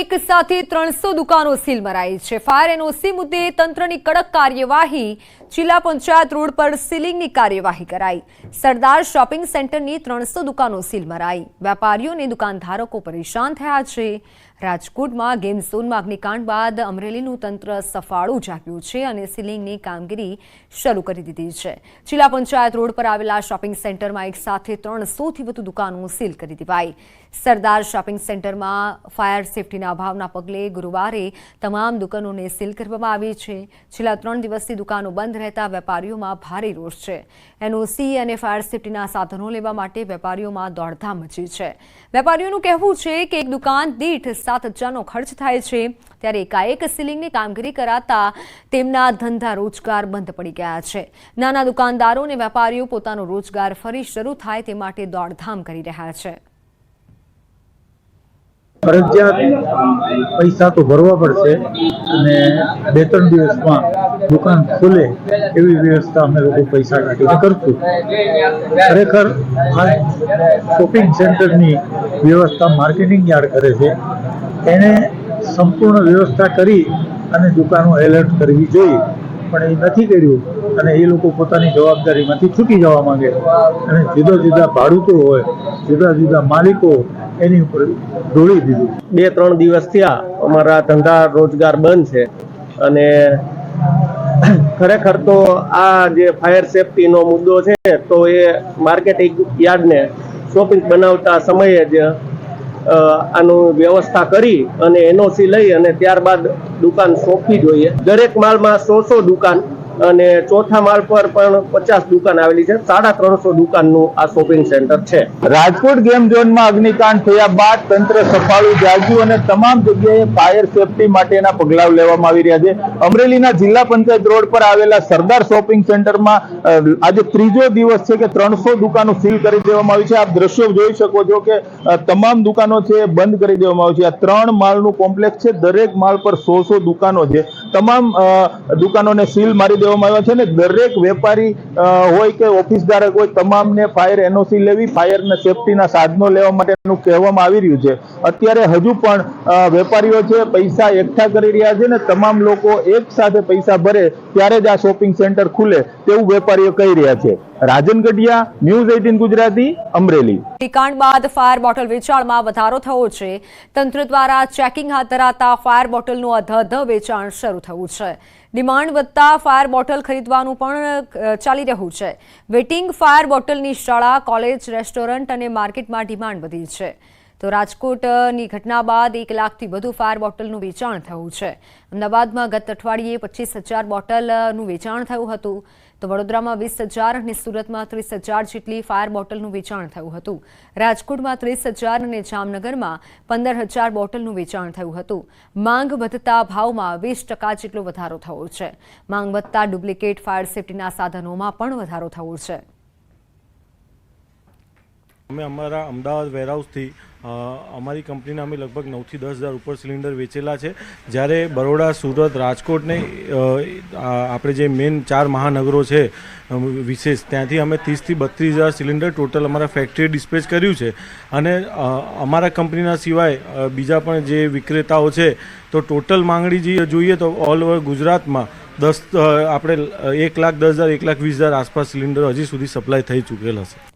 એક સાથે 300 દુકાનો સીલ મરાઈ છે। ફાયર એનઓસી મુદ્દે તંત્રની કડક કાર્યવાહી। જિલ્લા પંચાયત રોડ પર સીલિંગની કાર્યવાહી કરાઈ। સરદાર શોપિંગ સેન્ટરની 300 દુકાનો સીલ મરાઈ। વેપારીઓ અને દુકાનધારકો પરેશાન થયા છે। રાજકોટમાં ગેમ ઝોનમાં અગ્નિકાંડ બાદ અમરેલીનું તંત્ર સફાળું જાગ્યું છે અને સીલિંગની કામગીરી શરૂ કરી દીધી છે। જિલ્લા પંચાયત રોડ પર આવેલા શોપિંગ સેન્ટરમાં એક સાથે 300થી વધુ દુકાનો સીલ કરી દેવાઈ। સરદાર શોપિંગ સેન્ટરમાં ફાયર સેફટીના અભાવના પગલે ગુરુવારે તમામ દુકાનોને સીલ કરવામાં આવી છે। છેલ્લા 3 દિવસથી દુકાનો બંધ રહેતા વેપારીઓમાં ભારે રોષ છે। એનઓસી અને ફાયર સેફટીના સાધનો લેવા માટે વેપારીઓમાં દોડધામ મચી છે। વેપારીઓનું કહેવું છે કે એક દુકાન દીઠ 7,000નો ખર્ચ થાય છે, ત્યારે એકાએક સીલિંગની કામગીરી કરાતા તેમના ધંધા રોજગાર બંધ પડી ગયા છે। નાના દુકાનદારો અને વેપારીઓ પોતાનો રોજગાર ફરી શરૂ થાય તે માટે દોડધામ કરી રહ્યા છે। ફરજિયાત પૈસા તો ભરવા પડશે અને 2-3 દિવસમાં દુકાન ખુલે એવી વ્યવસ્થા અમે લોકો પૈસા કાઢીને કરશું। ખરેખર આ શોપિંગ સેન્ટરની વ્યવસ્થા માર્કેટિંગ યાર્ડ કરે છે, એને સંપૂર્ણ વ્યવસ્થા કરી અને દુકાનો એલર્ટ કરવી જોઈએ, પણ એ નથી કર્યું અને એ લોકો પોતાની જવાબદારીમાંથી છૂટી જવા માંગે અને જુદા જુદા ભાડૂતો હોય, જુદા જુદા માલિકો એની ઉપર દોડી દીધું। 2-3 દિવસ થયા અમારા ધંધા રોજગાર બંધ છે અને ખરેખર તો આ જે ફાયર સેફટીનો મુદ્દો છે તો એ માર્કેટિંગ યાર્ડને શોપિંગ બનાવતા સમયે જ આનું વ્યવસ્થા કરી અને એનઓસી લઈ અને ત્યારબાદ દુકાન સોંપવી જોઈએ। દરેક માળમાં 100 દુકાન અને ચોથા માળ પર પણ 50 દુકાન આવેલી છે। 350 દુકાનનું આ શોપિંગ સેન્ટર છે। રાજકોટ ગેમ ઝોનમાં અગ્નિકાંડ થયા બાદ તંત્ર સફાળું જાગ્યું અને તમામ જગ્યાએ ફાયર સેફટી માટેના પગલાઓ લેવામાં આવી રહ્યા છે। અમરેલીના જિલ્લા પંચાયત રોડ પર આવેલા સરદાર શોપિંગ સેન્ટરમાં આજે ત્રીજો દિવસ છે કે 300 દુકાનો સીલ કરી દેવામાં આવી છે। આપ દ્રશ્યો જોઈ શકો છો કે તમામ દુકાનો છે બંધ કરી દેવામાં આવી છે। આ 3 માળનું કોમ્પ્લેક્સ છે, દરેક માળ પર 100 દુકાનો છે। તમામ દુકાનોને સીલ મારી દેવામાં આવ્યા છે ને દરેક વેપારી હોય કે ઓફિસ ધારક હોય તમામને ફાયર એનઓસી લેવી, ફાયરના સેફટીના સાધનો લેવા માટેનું કહેવામાં આવી રહ્યું છે। અત્યારે હજુ પણ વેપારીઓ છે પૈસા એકઠા કરી રહ્યા છે ને તમામ લોકો એક સાથે પૈસા ભરે ત્યારે જ આ શોપિંગ સેન્ટર ખુલે તેવું વેપારીઓ કહી રહ્યા છે। રાજન ગઢિયા, ન્યૂઝ 18 ગુજરાતી, અમરેલી। અગ્નિકાંડ બાદ ફાયર બોટલ વેચાણમાં વધારો થયો છે। તંત્ર દ્વારા ચેકિંગ હાથ ધરાતા ફાયર બોટલનું અધધ વેચાણ શરૂ થયું છે। ડિમાન્ડ વધતા ફાયર બોટલ ખરીદવાનું પણ ચાલી રહ્યું છે। વેટિંગ ફાયર બોટલની શાળા, કોલેજ, રેસ્ટોરન્ટ અને માર્કેટમાં ડિમાન્ડ વધી છે। તો રાજકોટની ઘટના બાદ 1 લાખથી વધુ ફાયર બોટલનું વેચાણ થયું છે। અમદાવાદમાં ગત અઠવાડિયે 25,000 બોટલનું વેચાણ થયું હતું, તો વડોદરામાં 20,000 અને સુરતમાં 30,000 જેટલી ફાયર બોટલનું વેચાણ થયું હતું। રાજકોટમાં 30,000 અને જામનગરમાં 15,000 બોટલનું વેચાણ થયું હતું। માંગ વધતા ભાવમાં 20% જેટલો વધારો થયો છે। માંગ વધતા ડુપ્લિકેટ ફાયર સેફટીના સાધનોમાં પણ વધારો થયો છે। અમે અમારા અમદાવાદ વેરહાઉસથી અમારી કંપનીના અમે લગભગ 9,000 થી 10,000 ઉપર સિલિન્ડર વેચેલા છે, જ્યારે બરોડા, સુરત, રાજકોટને આપણે જે મેઇન 4 મહાનગરો છે વિશેષ, ત્યાંથી અમે 30,000 થી 32,000 સિલિન્ડર ટોટલ અમારા ફેક્ટરીએ ડિસ્પેચ કર્યું છે। અને અમારા કંપનીના સિવાય બીજા પણ જે વિક્રેતાઓ છે તો ટોટલ માંગણી જોઈએ તો ઓલ ઓવર ગુજરાતમાં આપણે 1,10,000 1,20,000 આસપાસ સિલિન્ડર હજી સુધી સપ્લાય થઈ ચૂકેલ હશે।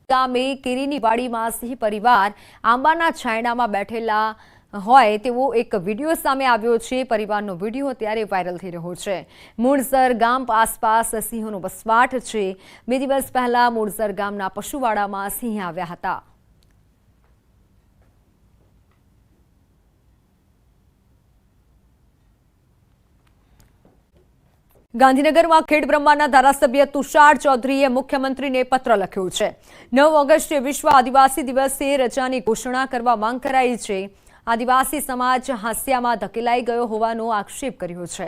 ગામે કેરીની વાડીમાં સિંહ પરિવાર આંબાના છાંયડામાં બેઠેલા હોય તેવો એક વિડીયો સામે આવ્યો છે। પરિવારનો વિડીયો અત્યારે વાયરલ થઈ રહ્યો છે। મૂળસર ગામ આસપાસ સિંહોનો વસવાટ છે। 2 દિવસ પહેલા મૂળસર ગામના પશુવાડામાં સિંહ આવ્યા હતા। ગાંધીનગરમાં ખેડબ્રહ્માના ધારાસભ્ય તુષાર ચૌધરીએ મુખ્યમંત્રીને પત્ર લખ્યો છે। 9 ઓગસ્ટે વિશ્વ આદિવાસી દિવસે રજાની ઘોષણા કરવા માંગ કરાઈ છે। આદિવાસી સમાજ હાસ્યામાં ધકેલાઈ ગયો હોવાનો આક્ષેપ કર્યો છે।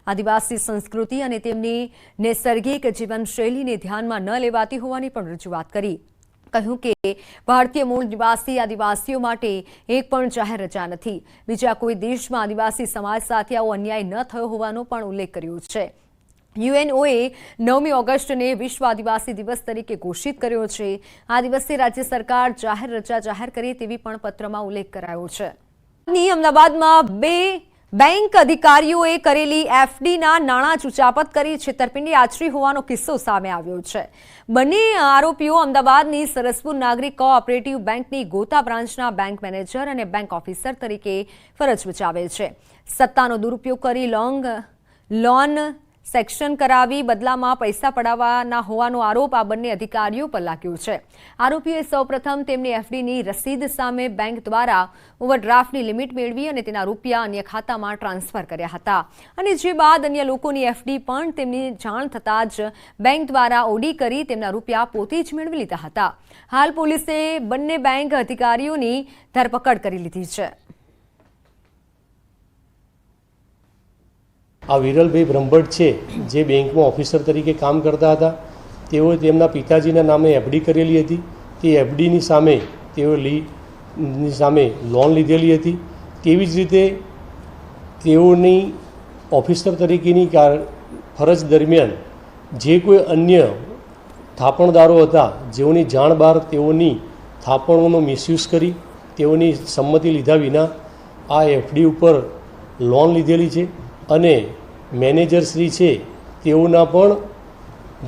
આદિવાસી સંસ્કૃતિ અને તેમની નૈસર્ગિક જીવનશૈલીને ધ્યાનમાં ન લેવાતી હોવાની પણ રજૂઆત કરી। કહ્યું કે ભારતીય મૂળ નિવાસી આદિવાસીઓ માટે એક પણ જાહેર રજા નથી। બીજા કોઈ દેશમાં આદિવાસી સમાજ સાથે આવો અન્યાય ન થયો હોવાનો પણ ઉલ્લેખ કર્યો છે। યુએનઓએ 9મી ઓગસ્ટને વિશ્વ આદિવાસી દિવસ તરીકે ઘોષિત કર્યો છે। આ દિવસે રાજ્ય સરકાર જાહેર રજા જાહેર કરે તેવી પણ પત્રમાં ઉલ્લેખ કરાયો છે। અમદાવાદમાં બે બેંક અધિકારીઓએ કરેલી એફડીના નાણાં ચૂચાપત કરી છેતરપિંડી આચરી હોવાનો કિસ્સો સામે આવ્યો છે. બંને આરોપીઓ અમદાવાદની સરસપુર નાગરિક કોઓપરેટિવ બેંકની ગોતા બ્રાન્ચના બેંક મેનેજર અને બેંક ઓફિસર તરીકે ફરજ બજાવે છે. સત્તાનો દુરુપયોગ કરી લોન સેક્શન કરાવી બદલામાં પૈસા પડાવવાના હોવાનો આરોપ આ બંને અધિકારીઓ પર લાગ્યો છે. આરોપીઓએ સૌપ્રથમ તેમની એફડીની રસીદ સામે બેંક દ્વારા ઓવરડ્રાફ્ટની લિમિટ મેળવી અને તેના રૂપિયા અન્ય ખાતામાં ટ્રાન્સફર કર્યા હતા અને જે બાદ અન્ય લોકોની એફડી પણ તેમની જાણ થતાં જ બેંક દ્વારા ઓડી કરી તેમના રૂપિયા પોતે જ મેળવી લીધા હતા. હાલ પોલીસે બંને બેંક અધિકારીઓની ધરપકડ કરી લીધી છે. આ વિરલભાઈ બ્રહ્મભટ્ટ છે જે બેંકમાં ઓફિસર તરીકે કામ કરતા હતા. તેઓએ તેમના પિતાજીના નામે એફડી કરેલી હતી. તે એફડીની સામે તેઓની સામે લોન લીધેલી હતી. તેવી જ રીતે તેઓની ઓફિસર તરીકેની ફરજ દરમિયાન જે કોઈ અન્ય થાપણદારો હતા જેઓની જાણ બહાર તેઓની થાપણોનો મિસયુઝ કરી તેઓની સંમતિ લીધા વિના આ એફડી ઉપર લોન લીધેલી છે અને મેનેજરશ્રી છે તેઓના પણ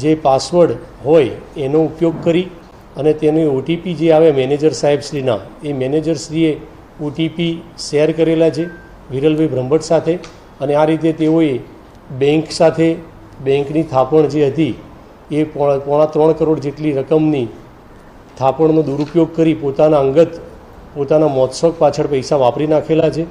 જે પાસવર્ડ હોય એનો ઉપયોગ કરી અને તેની ઓટીપી જે આવે મેનેજર સાહેબશ્રીના એ મેનેજરશ્રીએ ઓટીપી શેર કરેલા છે વિરલભાઈ બ્રહ્મભટ્ટ સાથે અને આ રીતે તેઓએ બેંક સાથે બેંકની થાપણ જે હતી એ પોણા 3 કરોડ જેટલી રકમની થાપણનો દુરુપયોગ કરી પોતાના મોત્સોક પાછળ પૈસા વાપરી નાખેલા છે.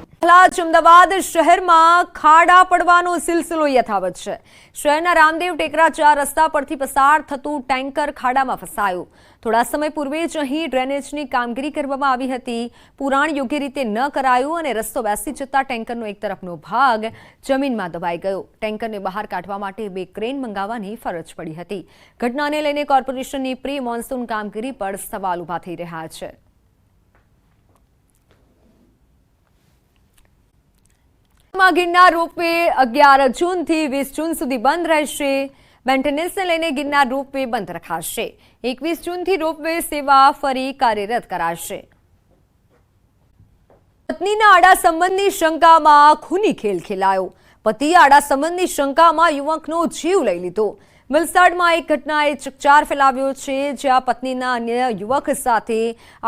અમદાવાદ શહેરમાં ખાડા પડવાનો સિલસિલો યથાવત છે. શહેરના રામદેવ ટેકરા 4 રસ્તા પરથી પસાર થતું ટેન્કર ખાડામાં ફસાયું. થોડા સમય પૂર્વે જ અહીં ડ્રેનેજની કામગીરી કરવામાં આવી હતી. પુરાણ યોગ્ય રીતે ન કરાયું અને રસ્તો બેસી જતા ટેન્કરનો એક તરફનો ભાગ જમીનમાં દબાઈ ગયો. ટેન્કરને બહાર કાઢવા માટે 2 ક્રેન મંગાવવાની ફરજ પડી હતી. ઘટનાને લઈને કોર્પોરેશનની પ્રી મોન્સૂન કામગીરી પર સવાલ ઉભા થઈ રહ્યા છે. ગિરનાર રોપવે 11 જૂનથી 20 જૂન સુધી બંધ રહેશે. મેન્ટેનન્સને લઈને ગિરનાર રોપવે બંધ રખાશે. 21 જૂનથી રોપવે સેવા ફરી કાર્યરત કરાશે. પત્નીના આડા સંબંધની શંકામાં ખૂની ખેલ ખેલાયો. પતિએ આડા સંબંધની શંકામાં યુવકનો જીવ લઈ લીધો. વલસાડમાં એક ઘટનાએ ચકચાર ફેલાવ્યો છે, જ્યાં પત્નીના અન્ય યુવક સાથે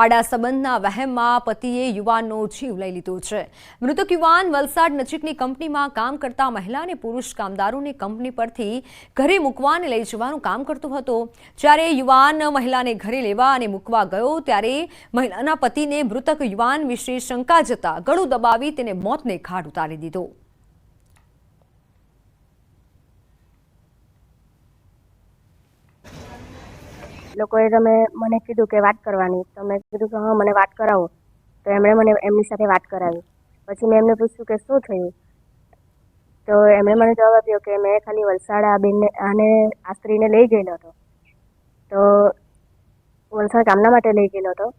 આડા સંબંધના વહેમમાં પતિએ યુવાનનો જીવ લઈ લીધો છે. મૃતક યુવાન વલસાડ નજીકની કંપનીમાં કામ કરતા મહિલા અને પુરુષ કામદારોને કંપની પરથી ઘરે મૂકવાને લઈ જવાનું કામ કરતો હતો. જ્યારે યુવાન મહિલાને ઘરે લેવા અને મૂકવા ગયો ત્યારે મહિલાના પતિને મૃતક યુવાન વિશે શંકા જતા ગળું દબાવી તેને મોતને ઘાટ ઉતારી દીધો. લોકોએ મને કીધું કે વાત કરવાની, તો મેં કીધું કે હા મને વાત કરાવો. તો એમણે મને એમની સાથે વાત કરાવી. પછી મેં એમને પૂછ્યું કે શું થયું, તો એમણે મને જવાબ આપ્યો કે મેં ખાલી વલસાડ આ બેનને આ સ્ત્રીને લઈ ગયેલો હતો. તો વલસાડ કામના માટે લઈ ગયેલો હતો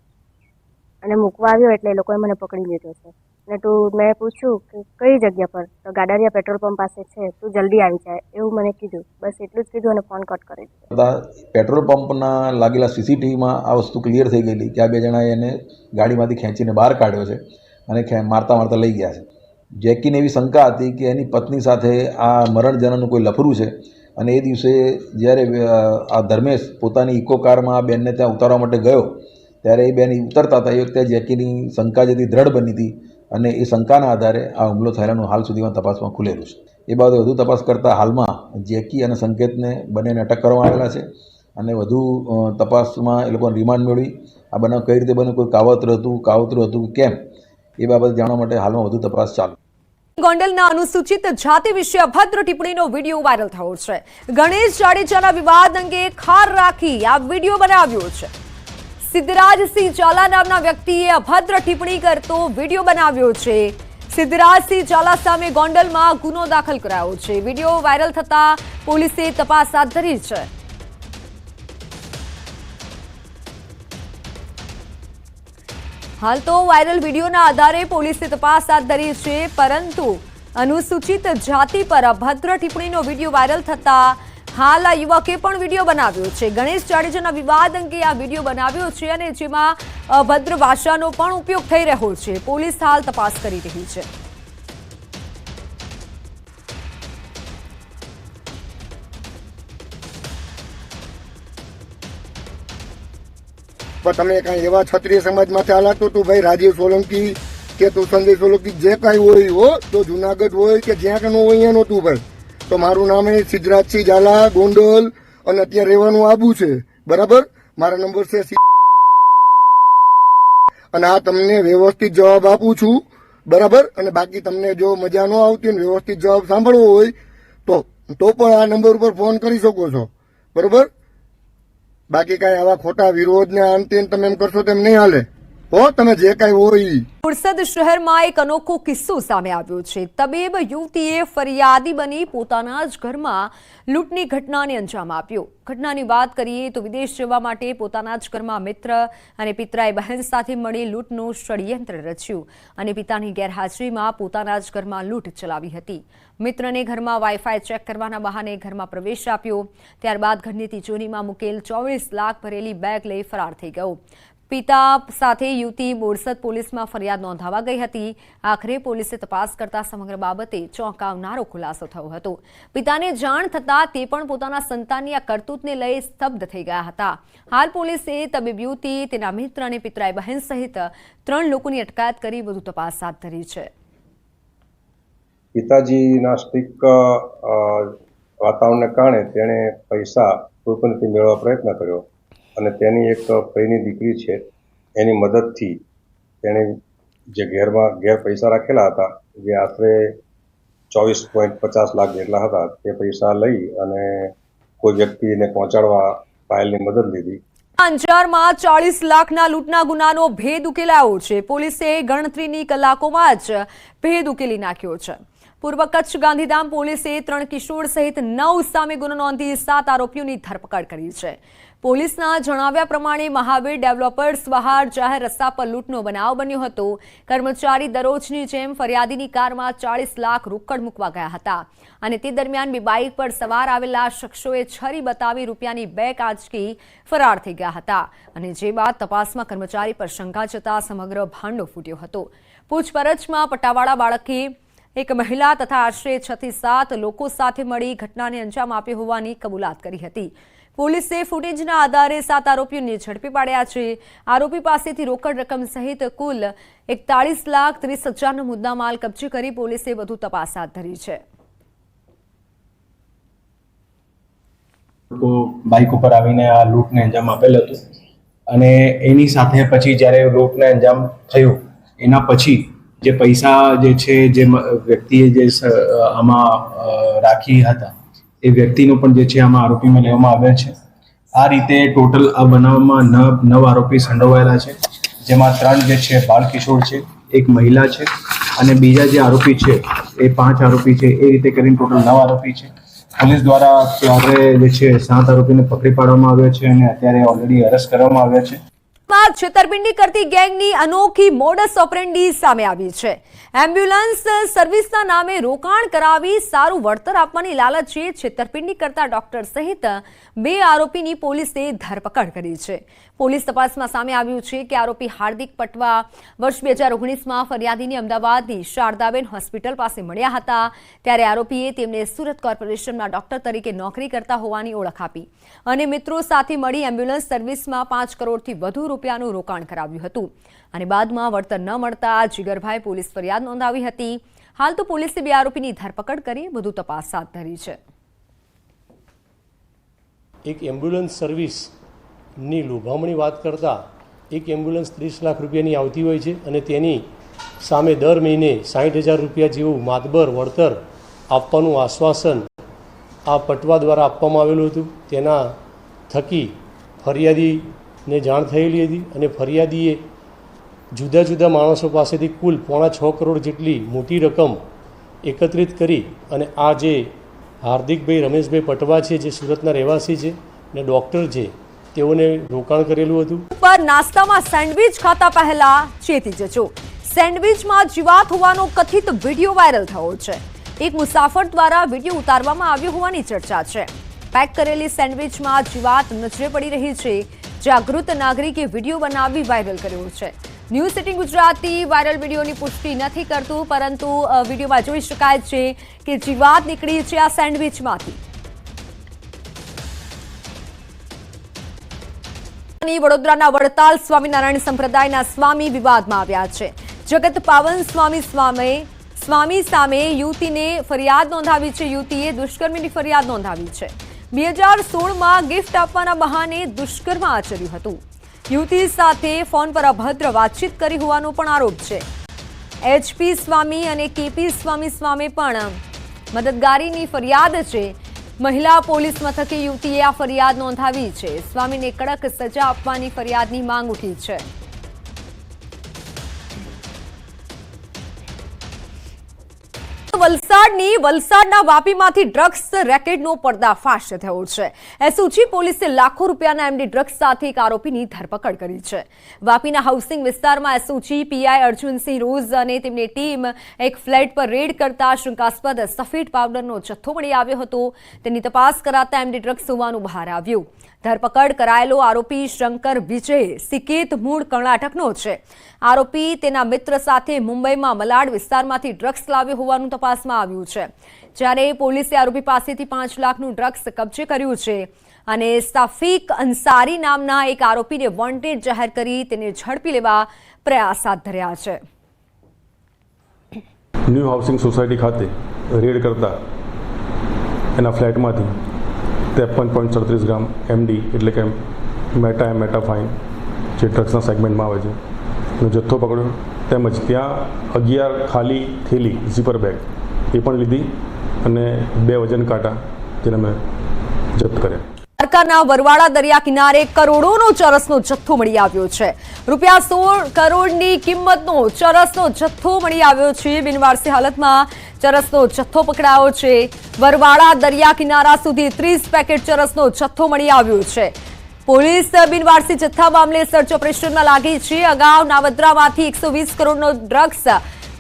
અને મૂકવા આવ્યો એટલે એ લોકોએ મને પકડી લીધો છે. ને મેં પૂછ્યું કે કઈ જગ્યા પર, તો ગાડારિયા પેટ્રોલ પંપ પાસે છે, તું જલ્દી આવી જાય એવું મને કીધું. બસ એટલું જ કીધું અને ફોન કટ કરી દીધો. પેટ્રોલ પંપના લાગેલા સીસીટીવીમાં આ વસ્તુ ક્લિયર થઈ ગયેલી કે આ 2 જણાએ એને ગાડીમાંથી ખેંચીને બહાર કાઢ્યો છે અને મારતા મારતા લઈ ગયા છે. જેકીને એવી શંકા હતી કે એની પત્ની સાથે આ મરણ જનાનું કોઈ લફરું છે અને એ દિવસે જ્યારે આ ધર્મેશ પોતાની ઇકો કારમાં આ બેનને ત્યાં ઉતારવા માટે ગયો ત્યારે એ બેન ઉતરતા હતા એ વખતે જેકીની શંકા જેથી દ્રઢ બની હતી અને એ શંકાના આધારે આ હુમલો થયેલાનું હાલ સુધીમાં તપાસમાં ખુલેલું છે. એ બાબતે વધુ તપાસ કરતાં હાલમાં જેકી અને સંકેતને બંનેને અટક કરવામાં આવેલા છે અને વધુ તપાસમાં એ લોકોને રિમાન્ડ મેળવી આ બનાવ કઈ રીતે બન્યો, કોઈ કાવતરું હતું કેમ, એ બાબતે જાણવા માટે હાલમાં વધુ તપાસ ચાલુ. ગોંડલના અનુસૂચિત જાતિ વિશે અભદ્ર ટિપ્પણીનો વિડીયો વાયરલ થયો છે. ગણેશ જાડેજાના વિવાદ અંગે ખાર રાખી આ વિડીયો બનાવ્યો છે. સિદ્ધરાજસિંહ ઝાલા નામના વ્યક્તિએ અભદ્ર ટિપ્પણી કરતો વિડીયો બનાવ્યો છે. સિદ્ધરાજસિંહ ઝાલા સામે ગોંડલમાં ગુનો દાખલ કરાયો છે. વિડીયો વાયરલ થતા પોલીસે તપાસ હાથ ધરી છે. હાલ તો વાયરલ વિડીયોના આધારે પોલીસે તપાસ હાથ ધરી છે, પરંતુ અનુસૂચિત જાતિ પર અભદ્ર ટિપ્પણીનો વિડીયો વાયરલ થતા હાલ આ યુવકે પણ વિડીયો બનાવ્યો છે. ગણેશ જાડેજાના વિવાદ અંગે આ વિડીયો બનાવ્યો છે અને જેમાં અભદ્ર ભાષાનો પણ ઉપયોગ થઈ રહ્યો છે. પોલીસ હાલ તપાસ કરી રહી છે. પણ તમે કઈ એવા ક્ષત્રિય સમાજમાંથી હાલાતો તું ભાઈ રાજીવ સોલંકી કે તું સંજય સોલંકી જે કાંઈ હોય હો તો જુનાગઢ હોય કે જ્યાં કે ન હોય અહીંયા નહોતું ભાઈ. તો મારું નામ એ સિદ્ધરાજસિંહ ઝાલા ગોંડલ અને અત્યારે રહેવાનું આબુ છે. બરાબર, મારા નંબર છે અને આ તમને વ્યવસ્થિત જવાબ આપું છું. બરાબર, અને બાકી તમને જો મજા ન આવતી ને વ્યવસ્થિત જવાબ સાંભળવો હોય તો પણ આ નંબર ઉપર ફોન કરી શકો છો. બરોબર, બાકી કઈ આવા ખોટા વિરોધ ને અંતે તમે એમ કરશો તેમ નહીં હાલે. હો તમે જે કઈ હોય. બોરસદ શહેરમાં એક અનોખો કિસ્સો સામે આવ્યો છે. તબીબ યુવતીએ ફરિયાદી બની પોતાના જ ઘરમાં લૂંટની ઘટનાને અંજામ આપ્યો. ઘટનાની વાત કરીએ તો વિદેશ જવા માટે પોતાના જ ઘરમાં મિત્ર અને પિતરાએ બહેન સાથે મળી લૂંટનું ષડયંત્ર રચ્યું અને પિતાની ગેરહાજરીમાં પોતાના જ ઘરમાં લૂંટ ચલાવી હતી. મિત્રને ઘરમાં વાઈફાઈ ચેક કરવાના બહાને ઘરમાં પ્રવેશ આપ્યો. ત્યારબાદ ઘરની તિજોરીમાં મૂકેલ 24 લાખ ભરેલી બેગ લઈ ફરાર થઈ ગયો. પિતા સાથે યુવતી બોરસદ પોલીસમાં ફરિયાદ નોંધાવા ગઈ હતી. આખરે પોલીસે તપાસ કરતા સમગ્ર બાબતે ચોંકાવનારો ખુલાસો થયો હતો. પિતાને જાણ થતાં તે પણ પોતાના સંતાનની આ કરતૂતને લઈ સ્તબ્ધ થઈ ગયા હતા. હાલ પોલીસે તબીબ યુવતી, તેના મિત્ર અને પિતરાઈ બહેન સહિત 3 લોકોની અટકાયત કરી વધુ તપાસ હાથ ધરી છે. પિતાજીના સ્ટ્રિક્ટ વાતાવરણને કારણે તેણે પૈસા કોઈ પણ રીતે મેળવવા પ્રયત્ન કર્યો અને તેની એક ભાઈની દીકરી છે એની મદદથી તેણે જે ઘેર પૈસા રાખેલા હતા જે આશરે 24.50 લાખ જેટલા હતા તે પૈસા લઈ અને કોઈ વ્યક્તિને પહોંચાડવા પાયલની મદદ લીધી. અંજારમાં 40 લાખના લૂંટના ગુનાનો ભેદ ઉકેલાયો છે. પોલીસે ગણતરીની કલાકોમાં જ ભેદ ઉકેલી નાખ્યો છે. પૂર્વ કચ્છ ગાંધીધામ પોલીસે 3 કિશોર સહિત 9 સામે ગુનો નોંધી 7 આરોપીઓની ધરપકડ કરી છે. પોલીસના જણાવ્યા પ્રમાણે મહાવીર ડેવલપર્સ બહાર જાહેર રસ્તા પર લૂંટનો બનાવ બન્યો હતો. કર્મચારી દરરોજની જેમ ફરિયાદીની કારમાં 40 લાખ રોકડ મૂકવા ગયા હતા અને તે દરમિયાન બે બાઇક પર સવાર આવેલા શખ્સોએ છરી બતાવી રૂપિયાની બેગ આંચકી ફરાર થઈ ગયા હતા અને જે બાદ તપાસમાં કર્મચારી પર શંકા જતા સમગ્ર ભાંડો ફૂટ્યો હતો. પૂછપરછમાં પટાવાળા બાળકે એક મહિલા તથા આશરે 6 થી 7 લોકો સાથે મળી ઘટનાને અંજામ આપ્યો હોવાની કબૂલાત કરી હતી. પોલીસે ફૂટેજના આધારે 7 આરોપીઓને ઝડપી પાડ્યા છે. આરોપી પાસેથી રોકડ રકમ સહિત કુલ 41,30,000નો મુદ્દામાલ કબજે કરી પોલીસે વધુ તપાસ હાથ ધરી છે. બાઇક ઉપર આવીને આ લૂંટને અંજામ આપેલ હતું અને એની સાથે પછી જ્યારે લૂંટને અંજામ થયું એના પછી જે પૈસા જે છે જે વ્યક્તિએ જે આમાં રાખી હતા એ વ્યક્તિનો પણ જે છે આમાં આરોપીમાં લેવામાં આવ્યા છે. આ રીતે ટોટલ આ બનાવમાં 9 આરોપી સંડોવાયેલા છે, જેમાં 3 જે છે બાળ કિશોર છે, 1 મહિલા છે અને બીજા જે આરોપી છે એ 5 આરોપી છે. એ રીતે કરીને ટોટલ 9 આરોપી છે. પોલીસ દ્વારા અત્યારે જે છે 7 આરોપીને પકડી પાડવામાં આવ્યા છે અને અત્યારે ઓલરેડી અરેસ્ટ કરવામાં આવ્યા છે. છેતરપિંડી કરતી ગેંગની અનોખી મોડસ ઓપરેન્ડી સામે આવી છે. એમ્બ્યુલન્સ સર્વિસના નામે રોકાણ કરાવી સારું વળતર આપવાની લાલચે છેતરપિંડી કરતા ડોક્ટર સહિત 2 આરોપીની પોલીસે ધરપકડ કરી છે. પોલીસ તપાસમાં સામે આવ્યું છે કે આરોપી હાર્દિક પટવા વર્ષ 2019માં ફરિયાદીની અમદાવાદની શારદાબેન હોસ્પિટલ પાસે મળ્યા હતા. ત્યારે આરોપીએ તેમને સુરત કોર્પોરેશનમાં ડોક્ટર તરીકે નોકરી કરતા હોવાની ઓળખ આપી અને મિત્રો સાથે મળી એમ્બ્યુલન્સ સર્વિસમાં 5 કરોડથી વધુ રૂપિયાનું રોકાણ કરાવ્યું હતું અને બાદમાં વળતર ન મળતા જીગરભાઈ પોલીસ ફરિયાદ નોંધાવી હતી. હાલ તો પોલીસે 2 આરોપીની ધરપકડ કરી વધુ તપાસ હાથ ધરી છે. એક એમ્બ્યુલન્સ સર્વિસની લોભામણી વાત કરતા એક એમ્બ્યુલન્સ 30 લાખ રૂપિયાની આવતી હોય છે અને તેની સામે દર મહિને 60,000 રૂપિયા જેવું માતબર વળતર આપવાનું આશ્વાસન આ પટવા દ્વારા આપવામાં આવેલું હતું. તેના થકી ફરિયાદીને જાણ થયેલી હતી અને ફરિયાદીએ જુદા જુદા માણસો પાસેથી કુલ 6.5 કરોડ જેટલી મોટી રકમ એકત્રિત કરી અને આ જે હાર્દિકભાઈ રમેશભાઈ પટવા છે જે સુરતના રહેવાસી છે અને ડૉક્ટર છે તેઓને રોકાણ કરેલું હતું. પર નાસ્તામાં સેન્ડવિચ ખાતા પહેલા ચેતી જજો. સેન્ડવિચમાં જીવાત હોવાનો કથિત વિડીયો વાયરલ થયો છે. એક મુસાફર દ્વારા વિડીયો ઉતારવામાં આવ્યો હોવાની ચર્ચા છે. પેક કરેલી સેન્ડવિચમાં જીવાત નજરે પડી રહી છે. જાગૃત નાગરિકે વિડીયો બનાવી વાયરલ કર્યો છે. ન્યૂઝ સિટી ગુજરાતી વાયરલ વિડીયોની પુષ્ટિ નથી કરતું, પરંતુ વિડીયોમાં જોઈ શકાય છે કે જીવાત નીકળી છે આ સેન્ડવિચમાંથી. વડોદરાના વડતાલ સ્વામિનારાયણ સંપ્રદાયના સ્વામી વિવાદમાં આવ્યા છે. જગત પાવન સ્વામી સામે યુવતીને ફરિયાદ નોંધાવી છે. યુવતીએ દુષ્કર્મની ફરિયાદ નોંધાવી છે. 2016માં ગિફ્ટ આપવાના બહાને દુષ્કર્મ આચર્યું હતું. યુવતી સાથે ફોન પર અભદ્ર વાતચીત કરી હોવાનો પણ આરોપ છે. HP સ્વામી અને KP સ્વામી સામે પણ મદદગારીની ફરિયાદ છે. મહિલા પોલીસ મથકે યુવતીએ આ ફરિયાદ નોંધાવી છે. સ્વામીને કડક સજા આપવાની ફરિયાદની માંગ ઉઠી છે. વલસાડના વાપીમાંથી ડ્રગ્સ રેકેટનો પર્દાફાશ થયો છે. એસઓજી પોલીસે લાખો રૂપિયાના એમડી ડ્રગ્સ સાથે એક આરોપીની ધરપકડ કરી છે. વાપીના હાઉસિંગ વિસ્તારમાં એસઓજી PI અર્જુનસિંહ રોઝ અને તેમની ટીમ એક ફ્લેટ પર રેડ કરતા શંકાસ્પદ સફેદ પાવડરનો જથ્થો મળી આવ્યો હતો. તેની તપાસ કરાતા એમડી ડ્રગ્સ હોવાનું બહાર આવ્યું. ધરપકડ કરાયેલો આરોપી શંકર વિજય સિકેત મૂળ કર્ણાટકનો છે. આરોપી તેના મિત્ર સાથે મુંબઈમાં મલાડ વિસ્તારમાંથી ડ્રગ્સ લાવ્યો હોવાનું તપાસમાં આવ્યું છે. જ્યારે પોલીસે આરોપી પાસેથી 5 લાખનું ડ્રગ્સ કબજે કર્યું છે અને સાફિક અંસારી નામના એક આરોપીને વોન્ટેડ જાહેર કરી તેને ઝડપી લેવા પ્રયાસ હાથ ધર્યા છે. ન્યૂ હાઉસિંગ સોસાયટી ખાતે રેડ કરતા એના ફ્લેટમાંથી 53.37 ગ્રામ MD એટલે કે મેટાફાઇન જે ડ્રગ્સના સેગમેન્ટમાં આવે છે એનો જથ્થો પકડ્યો. તેમજ ત્યાં 11 ખાલી થેલી ઝીપર બેગ એ પણ લીધી અને 2 વજન કાંટા જેને મેં જપ્ત કર્યા. દ્વારકાના વરવાડા દરિયા કિનારે કરોડોનો ચરસનો જથ્થો મળી આવ્યો છે. રૂપિયા 16 કરોડની કિંમતનો ચરસનો જથ્થો મળી આવ્યો છે. બિનવારસી હાલતમાં ચરસનો જથ્થો પકડાયો છે. વરવાડા દરિયા કિનારા સુધી 30 પેકેટ ચરસનો જથ્થો મળી આવ્યો છે. પોલીસ બિનવારસી જથ્થા મામલે સર્ચ ઓપરેશનમાં લાગી છે. અગાઉ નાવદ્રામાંથી 120 કરોડનો ડ્રગ્સ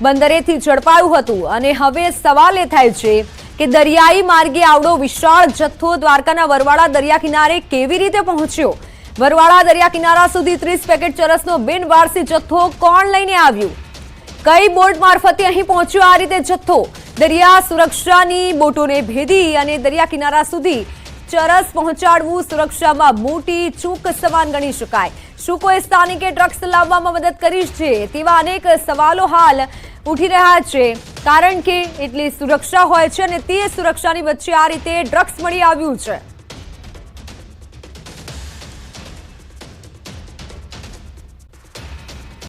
બંદરેથી ઝડપાયું હતું અને હવે સવાલ એ થાય છે કે દરિયાઈ માર્ગે આવડો વિશાળ જથ્થો દ્વારકાના વરવાડા દરિયા કિનારે કેવી રીતે પહોંચ્યો? વરવાડા દરિયા કિનારા સુધી 30 પેકેટ ચરસનો બિનવારસી જથ્થો કોણ લઈને આવ્યું? કઈ બોટ મારફતે અહીં પહોંચ્યો આ રીતે જથ્થો? દરિયા સુરક્ષાની બોટોને ભેદી અને દરિયા કિનારા સુધી ચરસ પહોંચાડવું સુરક્ષામાં મોટી ચૂક સમાન ગણી શકાય. શું કોઈ સ્થાનિકે ડ્રગ્સ લાવવામાં મદદ કરી છે? તેવા અનેક સવાલો હાલ ઉઠી રહ્યા છે. કારણ કે એટલી સુરક્ષા હોય છે અને તે સુરક્ષાની વચ્ચે આ રીતે ડ્રગ્સ મળી આવ્યું છે.